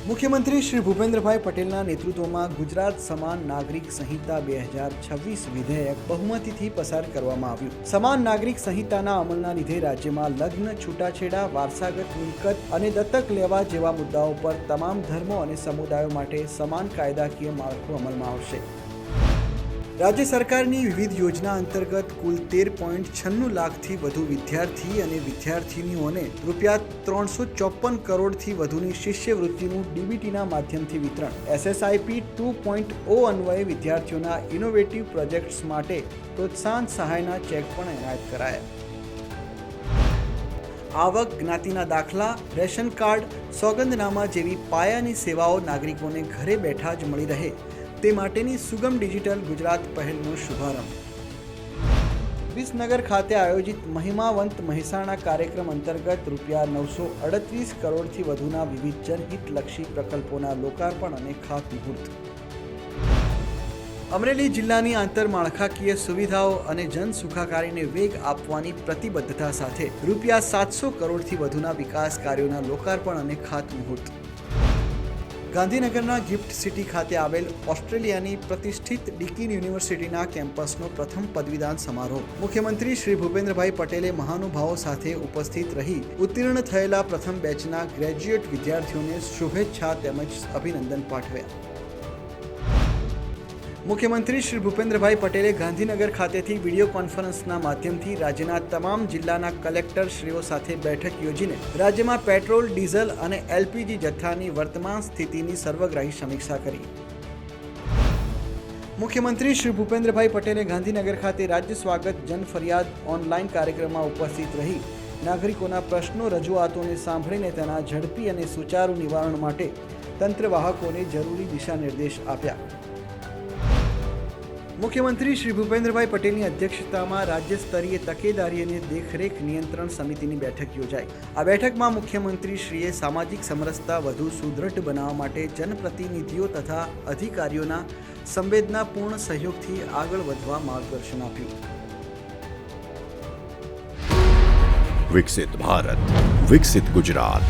મુખ્યમંત્રી શ્રી ભૂપેન્દ્રભાઈ પટેલના નેતૃત્વમાં ગુજરાત સમાન નાગરિક સંહિતા 2026 વિધેયક બહુમતીથી પસાર કરવામાં આવ્યું. સમાન નાગરિક સંહિતાના અમલના લીધે રાજ્યમાં લગ્ન, છૂટાછેડા, વારસાગત મિલકત અને દત્તક લેવા જેવા મુદ્દાઓ પર તમામ ધર્મો અને સમુદાયો માટે સમાન કાયદાકીય માળખું અમલમાં આવશે. રાજ્ય સરકારની વિવિધ યોજના અંતર્ગત કુલ 13.96 લાખથી વધુ વિદ્યાર્થી અને વિદ્યાર્થીનીઓને ₹354 કરોડથી વધુની શિષ્યવૃત્તિનું ડીબીટીના માધ્યમથી વિતરણ. SSIP 2.0 અન્વયે વિદ્યાર્થીઓના ઇનોવેટિવ પ્રોજેક્ટ્સ માટે પ્રોત્સાહન સહાયના ચેક પણ એનાયત કરાયા. આવક, જ્ઞાતિના દાખલા, રેશન કાર્ડ, સોગંદનામા જેવી પાયાની સેવાઓ નાગરિકોને ઘરે બેઠા જ મળી રહે તે માટેની સુગમ ડિજિટલ ગુજરાત પહેલનો શુભારંભ. વિસનગર ખાતે આયોજિત મહિમાવંત મહેસાણા કાર્યક્રમ અંતર્ગત ₹938 કરોડથી વધુના વિવિધ જનહિતલક્ષી પ્રકલ્પોના લોકાર્પણ અને ખાતમુહૂર્ત. અમરેલી જિલ્લાની આંતરમાળખાકીય સુવિધાઓ અને જન સુખાકારીને વેગ આપવાની પ્રતિબદ્ધતા સાથે ₹700 કરોડથી વધુના વિકાસ કાર્યોના લોકાર્પણ અને ખાતમુહૂર્ત. ગાંધીનગરના ગિફ્ટ સિટી ખાતે આવેલ ઓસ્ટ્રેલિયાની પ્રતિષ્ઠિત ડીકીન યુનિવર્સિટીના કેમ્પસનો પ્રથમ પદવીદાન સમારોહ. મુખ્યમંત્રી શ્રી ભૂપેન્દ્રભાઈ પટેલે મહાનુભાવો સાથે ઉપસ્થિત રહી ઉત્તીર્ણ થયેલા પ્રથમ બેચના ગ્રેજ્યુએટ વિદ્યાર્થીઓને શુભેચ્છા તેમજ અભિનંદન પાઠવ્યા. મુખ્યમંત્રી શ્રી ભૂપેન્દ્રભાઈ પટેલે ગાંધીનગર ખાતેથી વિડીયો કોન્ફરન્સના માધ્યમથી રાજ્યના તમામ જિલ્લાના કલેક્ટરશ્રીઓ સાથે બેઠક યોજીને રાજ્યમાં પેટ્રોલ, ડીઝલ અને એલપીજી જથ્થાની વર્તમાન સ્થિતિની સર્વગ્રાહી સમીક્ષા કરી. મુખ્યમંત્રી શ્રી ભૂપેન્દ્રભાઈ પટેલે ગાંધીનગર ખાતે રાજ્ય સ્વાગત જન ફરિયાદ ઓનલાઈન કાર્યક્રમમાં ઉપસ્થિત રહી નાગરિકોના પ્રશ્નો, રજૂઆતોને સાંભળીને તેના ઝડપી અને સુચારુ નિવારણ માટે તંત્રવાહકોને જરૂરી દિશા નિર્દેશ આપ્યા. મુખ્યમંત્રી શ્રી ભૂપેન્દ્રભાઈ પટેલની અધ્યક્ષતામાં રાજ્ય સ્તરીય તકેદારી અને દેખરેખ નિયંત્રણ સમિતિની બેઠક યોજાઈ. આ બેઠકમાં મુખ્યમંત્રીશ્રીએ સામાજિક સમરસતા વધુ સુદૃઢ બનાવવા માટે જનપ્રતિનિધિઓ તથા અધિકારીઓના સંવેદનાપૂર્ણ સહયોગથી આગળ વધવા માર્ગદર્શન આપ્યું. વિકસિત ભારત, વિકસિત ગુજરાત.